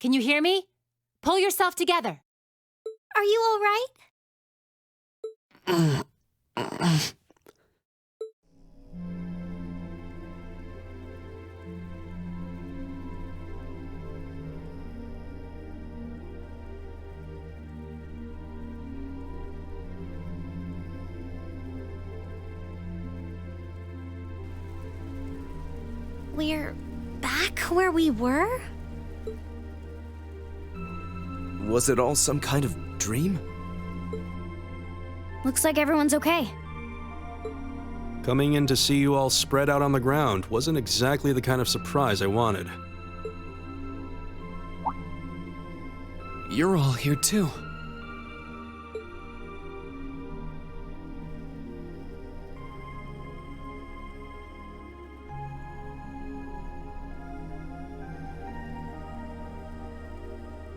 Can you hear me? Pull yourself together. Are you all right? We're back where we were? Was it all some kind of dream? Looks like everyone's okay. Coming in to see you all spread out on the ground wasn't exactly the kind of surprise I wanted. You're all here too.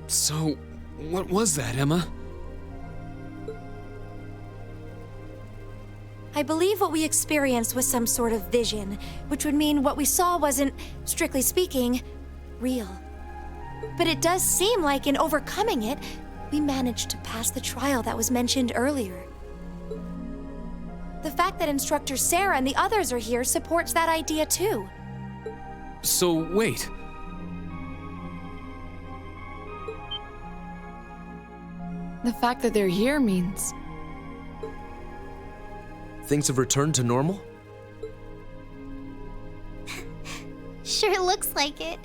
So, what was that, Emma? I believe what we experienced was some sort of vision, which would mean what we saw wasn't, strictly speaking, real. But it does seem like in overcoming it, we managed to pass the trial that was mentioned earlier. The fact that Instructor Sarah and the others are here supports that idea too. So, wait. The fact that they're here means... Things have returned to normal? Sure looks like it.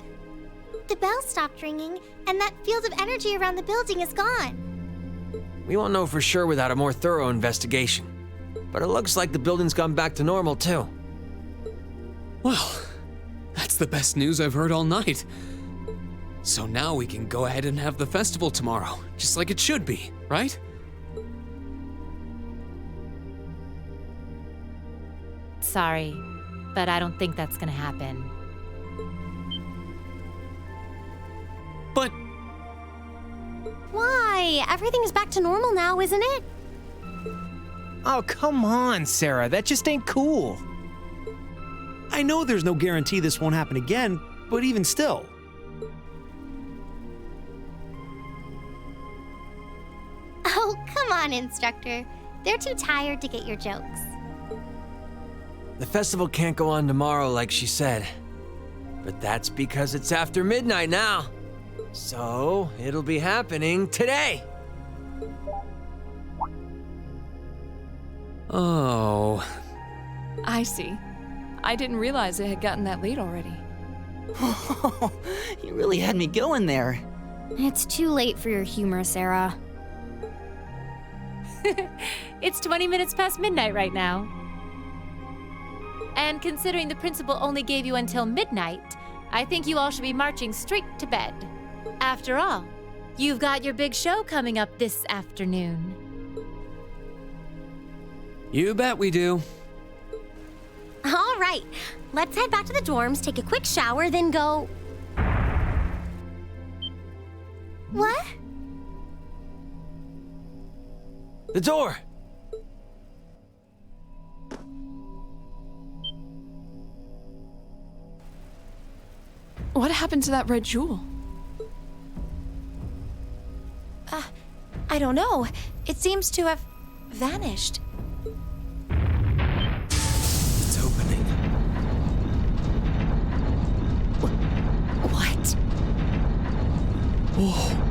The bell stopped ringing, and that field of energy around the building is gone. We won't know for sure without a more thorough investigation. But it looks like the building's gone back to normal, too. Well, that's the best news I've heard all night. So now we can go ahead and have the festival tomorrow, just like it should be, right? Sorry, but I don't think that's gonna happen. But Why? Everything's back to normal now, isn't it? Oh, come on, Sarah. That just ain't cool. I know there's no guarantee this won't happen again, but even still. Oh, come on, Instructor. They're too tired to get your jokes. The festival can't go on tomorrow like she said. But that's because it's after midnight now. So, it'll be happening today. oh, I see. I didn't realize it had gotten that late already. You really had me going there. It's too late for your humor, Sarah. It's 20 minutes past midnight right now. And considering the principal only gave you until midnight, I think you all should be marching straight to bed. After all, you've got your big show coming up this afternoon. you bet we do. All right, let's head back to the dorms, take a quick shower, then go... What? The door! What happened to that red jewel? I don't know. It seems to have vanished. It's opening. What? Whoa.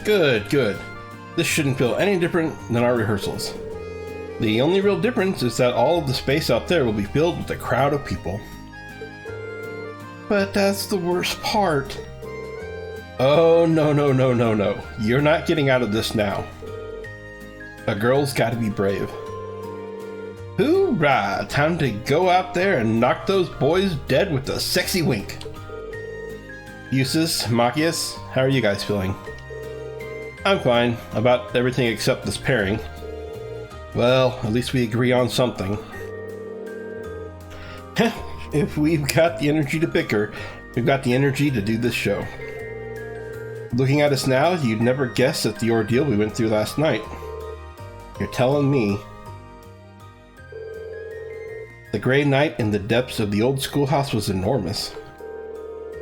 Good, good. This shouldn't feel any different than our rehearsals. The only real difference is that all of the space out there will be filled with a crowd of people. But that's the worst part. Oh, no, no, no, no, no. You're not getting out of this now. A girl's gotta be brave. Hoorah! Time to go out there and knock those boys dead with a sexy wink. Eustace, Machias, how are you guys feeling? I'm fine, about everything except this pairing. Well, at least we agree on something. If we've got the energy to bicker, we've got the energy to do this show. Looking at us now, you'd never guess at the ordeal we went through last night. You're telling me. The gray night in the depths of the old schoolhouse was enormous.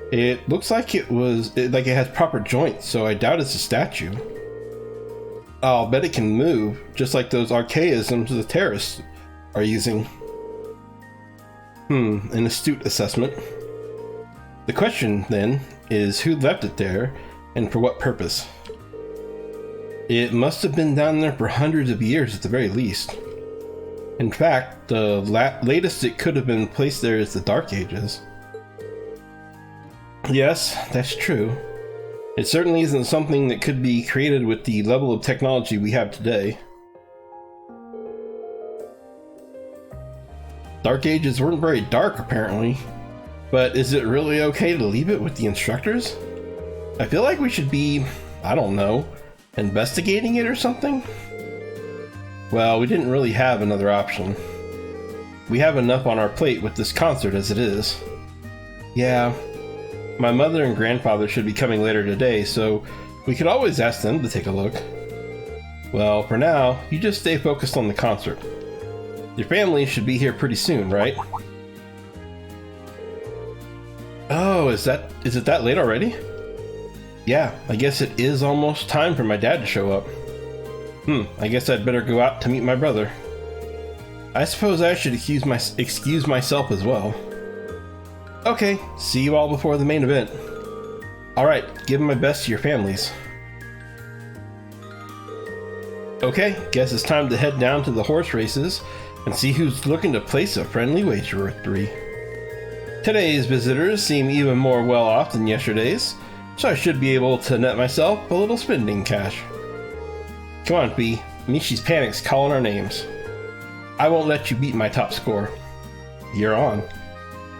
It looks like it has proper joints, so I doubt it's a statue. I'll bet it can move, just like those archaisms the terrorists are using. An astute assessment. The question, then, is who left it there, and for what purpose? It must have been down there for hundreds of years at the very least. In fact, the latest it could have been placed there is the Dark Ages. Yes, that's true. It certainly isn't something that could be created with the level of technology we have today. Dark Ages weren't very dark, apparently. But is it really okay to leave it with the instructors? I feel like we should be, I don't know, investigating it or something? Well, we didn't really have another option. We have enough on our plate with this concert as it is. Yeah, my mother and grandfather should be coming later today, so we could always ask them to take a look. Well, for now, you just stay focused on the concert. Your family should be here pretty soon, right? Oh, is it that late already? Yeah, I guess it is almost time for my dad to show up. I guess I'd better go out to meet my brother. I suppose I should excuse myself as well. Okay, see you all before the main event. Alright, give my best to your families. Okay, guess it's time to head down to the horse races and see who's looking to place a friendly wager or 3. Today's visitors seem even more well off than yesterday's, so I should be able to net myself a little spending cash. Come on, B. Mishi's panic's calling our names. I won't let you beat my top score. You're on.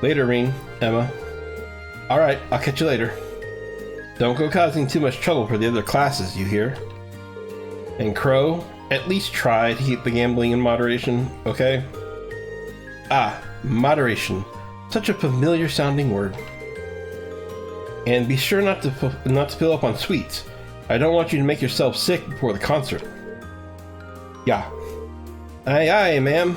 Later, Reen, Emma. Alright, I'll catch you later. Don't go causing too much trouble for the other classes, you hear? And Crow, at least try to keep the gambling in moderation, okay? Ah, moderation. Such a familiar sounding word. And be sure not to fill up on sweets. I don't want you to make yourself sick before the concert. Yeah. Aye aye, ma'am.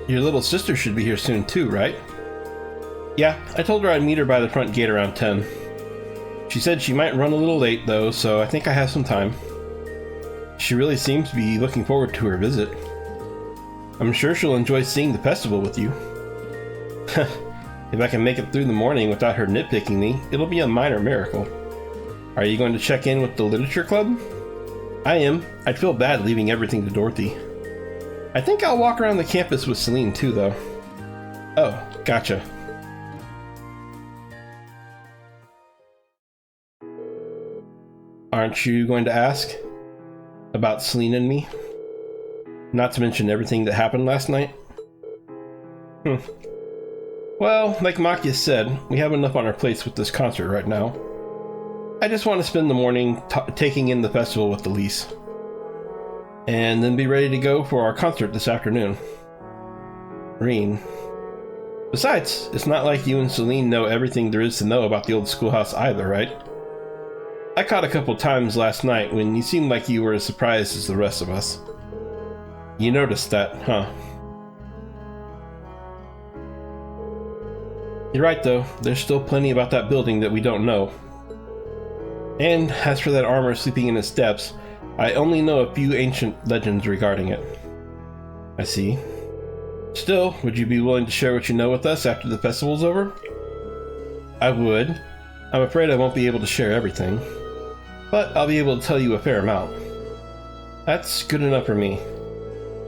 Your little sister should be here soon too, right? Yeah, I told her I'd meet her by the front gate around 10. She said she might run a little late though, so I think I have some time. She really seems to be looking forward to her visit. I'm sure she'll enjoy seeing the festival with you. If I can make it through the morning without her nitpicking me, it'll be a minor miracle. Are you going to check in with the literature club? I am. I'd feel bad leaving everything to Dorothy. I think I'll walk around the campus with Celine too, though. Oh, gotcha. Aren't you going to ask? About Celine and me? Not to mention everything that happened last night? Well, like Makia said, we have enough on our plates with this concert right now. I just want to spend the morning taking in the festival with Elise. And then be ready to go for our concert this afternoon. Reen. Besides, it's not like you and Celine know everything there is to know about the old schoolhouse either, right? I caught a couple times last night when you seemed like you were as surprised as the rest of us. You noticed that, huh? You're right though, there's still plenty about that building that we don't know. And as for that armor sleeping in its depths, I only know a few ancient legends regarding it. I see. Still, would you be willing to share what you know with us after the festival's over? I would. I'm afraid I won't be able to share everything, but I'll be able to tell you a fair amount. That's good enough for me.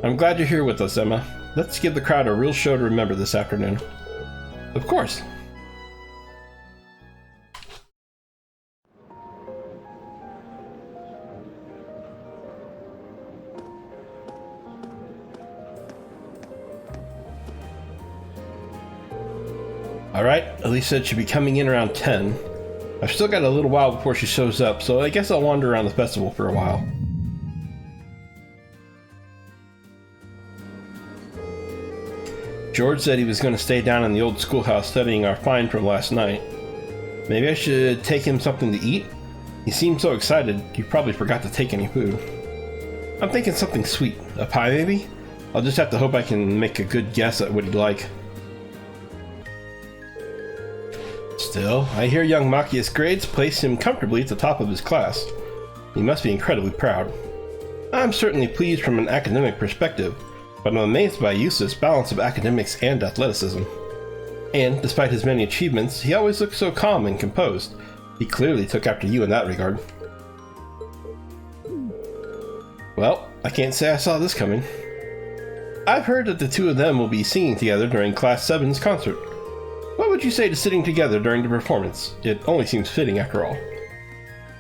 I'm glad you're here with us, Emma. Let's give the crowd a real show to remember this afternoon. Of course. Alright, Elise said she'd be coming in around 10. I've still got a little while before she shows up, so I guess I'll wander around the festival for a while. George said he was going to stay down in the old schoolhouse studying our find from last night. Maybe I should take him something to eat? He seemed so excited, he probably forgot to take any food. I'm thinking something sweet. A pie, maybe? I'll just have to hope I can make a good guess at what he'd like. Still, I hear young Machia's grades place him comfortably at the top of his class. He must be incredibly proud. I'm certainly pleased from an academic perspective, but I'm amazed by Eustace's balance of academics and athleticism. And, despite his many achievements, he always looks so calm and composed. He clearly took after you in that regard. Well, I can't say I saw this coming. I've heard that the two of them will be singing together during Class 7's concert. What would you say to sitting together during the performance? It only seems fitting after all.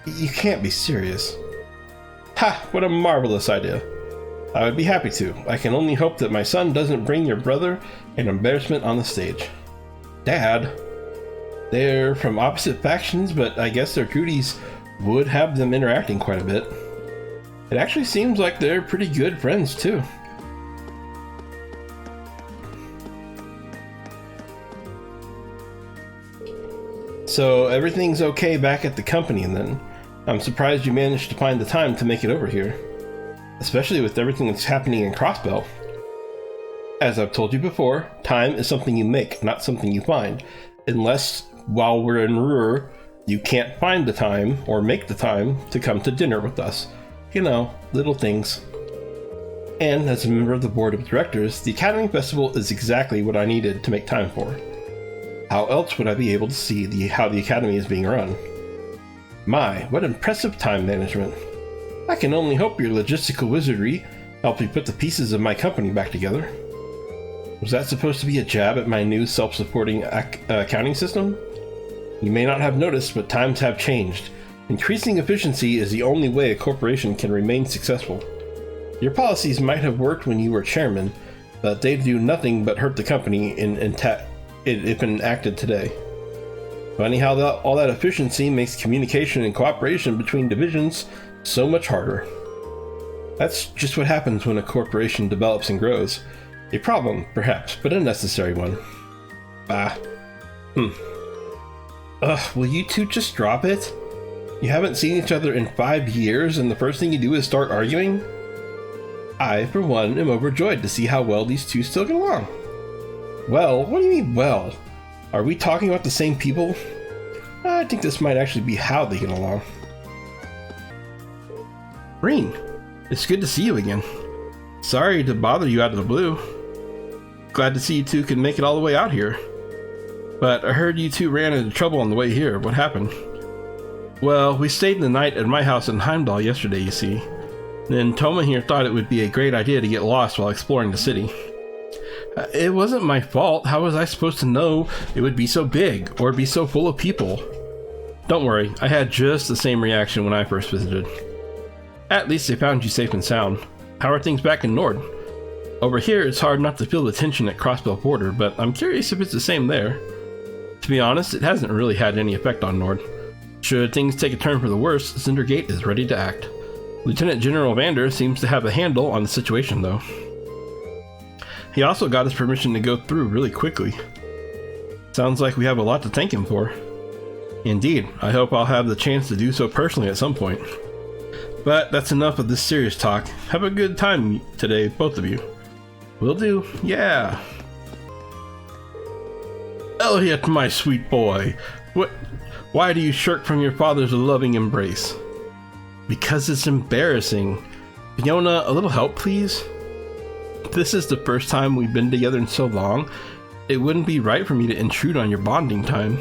You can't be serious. Ha! What a marvelous idea. I would be happy to. I can only hope that my son doesn't bring your brother an embarrassment on the stage. Dad? They're from opposite factions, but I guess their duties would have them interacting quite a bit. It actually seems like they're pretty good friends, too. So everything's okay back at the company then. I'm surprised you managed to find the time to make it over here. Especially with everything that's happening in Crossbell. As I've told you before, time is something you make, not something you find. Unless, while we're in Ruhr, you can't find the time, or make the time, to come to dinner with us. You know, little things. And as a member of the board of directors, the Academy Festival is exactly what I needed to make time for. How else would I be able to see how the Academy is being run? My, what impressive time management. I can only hope your logistical wizardry helped me put the pieces of my company back together. Was that supposed to be a jab at my new self-supporting accounting system? You may not have noticed, but times have changed. Increasing efficiency is the only way a corporation can remain successful. Your policies might have worked when you were chairman, but they do nothing but hurt the company if enacted today. Funny how all that efficiency makes communication and cooperation between divisions so much harder. That's just what happens when a corporation develops and grows. A problem, perhaps, but a necessary one. Will you two just drop it? You haven't seen each other in 5 years, and the first thing you do is start arguing? I, for one, am overjoyed to see how well these two still get along. Well, what do you mean, well? Are we talking about the same people? I think this might actually be how they get along. Breen, it's good to see you again. Sorry to bother you out of the blue. Glad to see you two can make it all the way out here. But I heard you two ran into trouble on the way here. What happened? Well, we stayed the night at my house in Heimdall yesterday, you see. Then Toma here thought it would be a great idea to get lost while exploring the city. It wasn't my fault. How was I supposed to know it would be so big or be so full of people? Don't worry, I had just the same reaction when I first visited. At least they found you safe and sound. How are things back in Nord? Over here, it's hard not to feel the tension at Crossbell border, but I'm curious if it's the same there. To be honest, it hasn't really had any effect on Nord. Should things take a turn for the worse, Cindergate is ready to act. Lieutenant General Vander seems to have a handle on the situation, though. He also got his permission to go through really quickly. Sounds like we have a lot to thank him for. Indeed, I hope I'll have the chance to do so personally at some point. But that's enough of this serious talk. Have a good time today, both of you. Will do, yeah. Elliot, my sweet boy. Why do you shirk from your father's loving embrace? Because it's embarrassing. Fiona, a little help, please? This is the first time we've been together in so long. It wouldn't be right for me to intrude on your bonding time.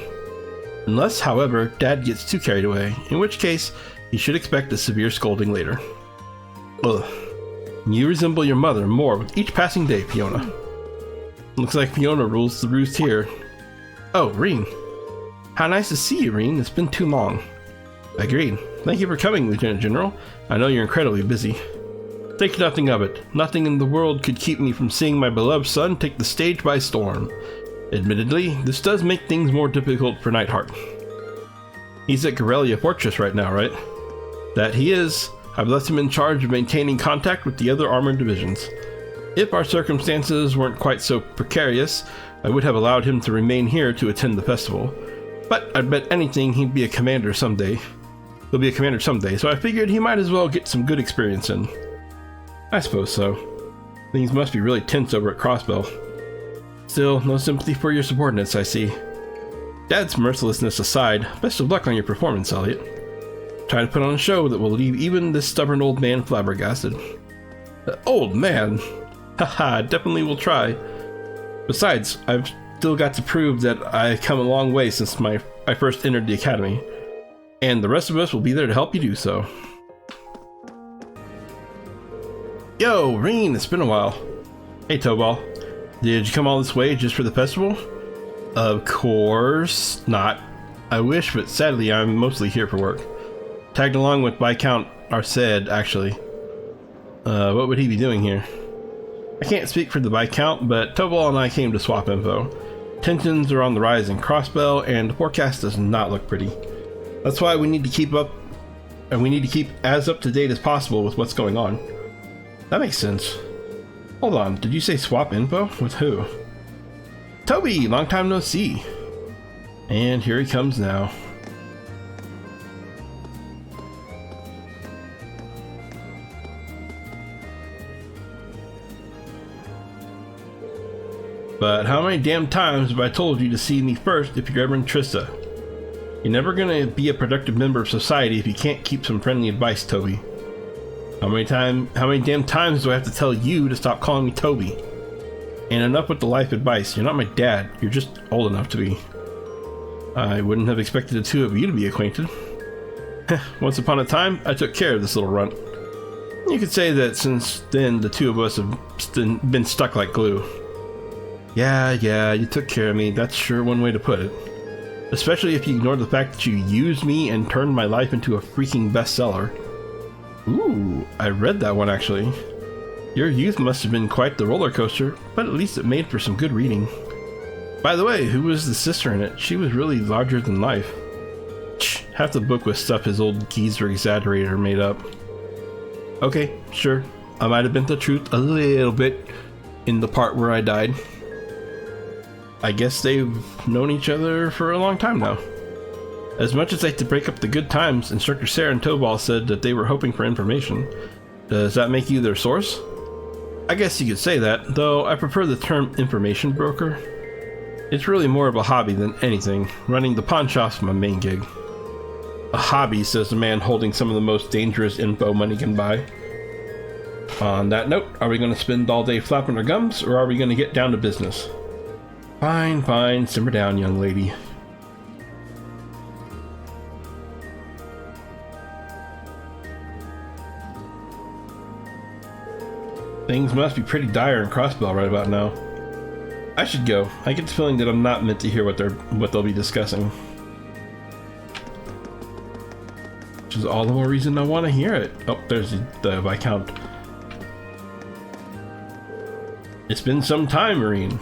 Unless, however, Dad gets too carried away, in which case, he should expect a severe scolding later. Ugh. You resemble your mother more with each passing day, Fiona. Looks like Fiona rules the roost here. Oh, Reen. How nice to see you, Reen. It's been too long. Agreed. Thank you for coming, Lieutenant General. I know you're incredibly busy. Think nothing of it. Nothing in the world could keep me from seeing my beloved son take the stage by storm. Admittedly, this does make things more difficult for Nightheart. He's at Corellia Fortress right now, right? That he is. I've left him in charge of maintaining contact with the other armored divisions. If our circumstances weren't quite so precarious, I would have allowed him to remain here to attend the festival. But I'd bet anything he'd be a commander someday. He'll be a commander someday, so I figured he might as well get some good experience in. I suppose so. Things must be really tense over at Crossbell. Still, no sympathy for your subordinates, I see. Dad's mercilessness aside, best of luck on your performance, Elliot. Try to put on a show that will leave even this stubborn old man flabbergasted. Old man? Haha, definitely will try. Besides, I've still got to prove that I've come a long way since I first entered the academy. And the rest of us will be there to help you do so. Yo, Reen, it's been a while. Hey, Tobal. Did you come all this way just for the festival? Of course not. I wish, but sadly I'm mostly here for work. Tagged along with Viscount Arced, actually. What would he be doing here? I can't speak for the Viscount, but Tobal and I came to swap info. Tensions are on the rise in Crossbell, and the forecast does not look pretty. That's why we need to keep up, and we need to keep as up to date as possible with what's going on. That makes sense. Hold on, did you say swap info? With who? Toby, long time no see. And here he comes now. But how many damn times have I told you to see me first if you're ever in Trista? You're never gonna be a productive member of society if you can't keep some friendly advice, Toby. How many damn times do I have to tell you to stop calling me Toby? And enough with the life advice. You're not my dad. You're just old enough to be. I wouldn't have expected the two of you to be acquainted. Once upon a time, I took care of this little runt. You could say that since then, the two of us have been stuck like glue. Yeah, you took care of me. That's sure one way to put it. Especially if you ignore the fact that you used me and turned my life into a freaking bestseller. Ooh, I read that one actually. Your youth must have been quite the roller coaster, but at least it made for some good reading. By the way, who was the sister in it? She was really larger than life. Half the book was stuff his old geezer exaggerator made up. Okay, sure. I might have bent the truth a little bit in the part where I died. I guess they've known each other for a long time now. As much as I hate to break up the good times, Instructor Sarah and Tobal said that they were hoping for information. Does that make you their source? I guess you could say that, though I prefer the term information broker. It's really more of a hobby than anything. Running the pawn shop's my main gig. A hobby, says the man holding some of the most dangerous info money can buy. On that note, are we going to spend all day flapping our gums, or are we going to get down to business? Fine, simmer down, young lady. Things must be pretty dire in Crossbell right about now. I should go. I get the feeling that I'm not meant to hear what they'll be discussing. Which is all the more reason I want to hear it. Oh, there's the Viscount. It's been some time, Marine.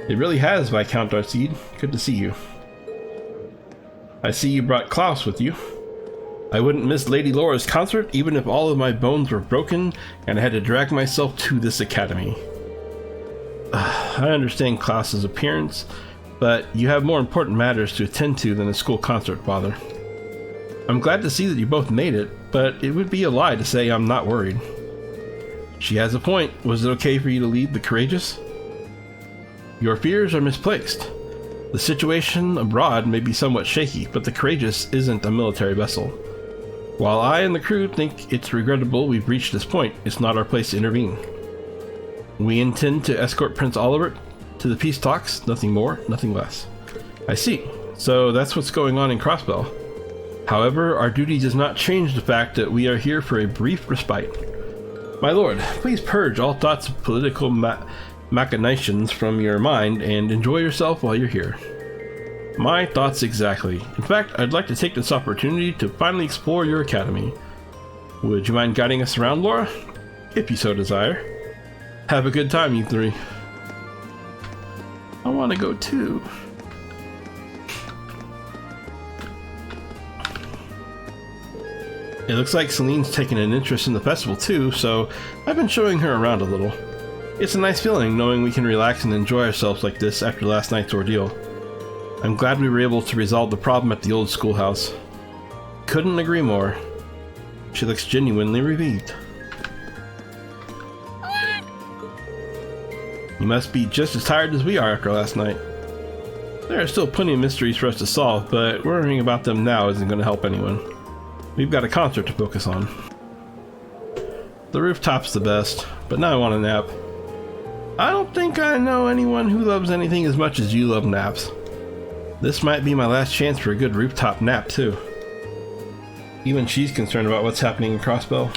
It really has, Viscount Arcede. Good to see you. I see you brought Klaus with you. I wouldn't miss Lady Laura's concert even if all of my bones were broken and I had to drag myself to this academy. I understand Klaus's appearance, but you have more important matters to attend to than a school concert, Father. I'm glad to see that you both made it, but it would be a lie to say I'm not worried. She has a point. Was it okay for you to lead the Courageous? Your fears are misplaced. The situation abroad may be somewhat shaky, but the Courageous isn't a military vessel. While I and the crew think it's regrettable we've reached this point, it's not our place to intervene. We intend to escort Prince Oliver to the peace talks, nothing more, nothing less. I see. So that's what's going on in Crossbell. However, our duty does not change the fact that we are here for a brief respite. My lord, please purge all thoughts of political machinations from your mind and enjoy yourself while you're here. My thoughts exactly. In fact, I'd like to take this opportunity to finally explore your academy. Would you mind guiding us around, Laura? If you so desire. Have a good time, you three. I want to go too. It looks like Celine's taken an interest in the festival too, so I've been showing her around a little. It's a nice feeling knowing we can relax and enjoy ourselves like this after last night's ordeal. I'm glad we were able to resolve the problem at the old schoolhouse. Couldn't agree more. She looks genuinely relieved. You must be just as tired as we are after last night. There are still plenty of mysteries for us to solve, but worrying about them now isn't going to help anyone. We've got a concert to focus on. The rooftop's the best, but now I want a nap. I don't think I know anyone who loves anything as much as you love naps. This might be my last chance for a good rooftop nap, too. Even she's concerned about what's happening in Crossbell.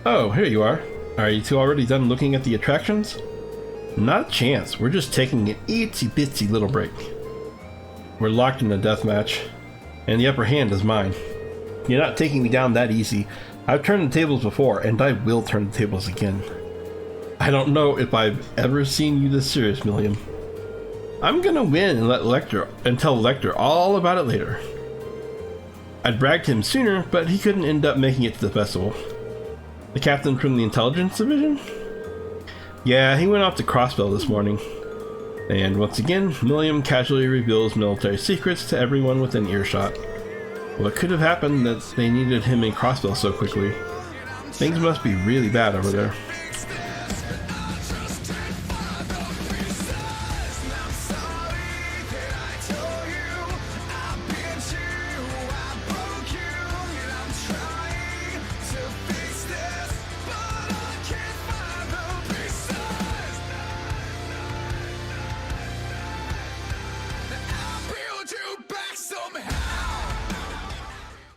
Oh, here you are. Are you two already done looking at the attractions? Not a chance. We're just taking an itsy-bitsy little break. We're locked in a deathmatch, and the upper hand is mine. You're not taking me down that easy. I've turned the tables before, and I will turn the tables again. I don't know if I've ever seen you this serious, Milliam. I'm gonna win and tell Lecter all about it later. I'd bragged to him sooner, but he couldn't end up making it to the festival. The captain from the intelligence division? Yeah, he went off to Crossbell this morning. And once again, Milliam casually reveals military secrets to everyone within earshot. What could have happened that they needed him in Crossbell so quickly? Things must be really bad over there.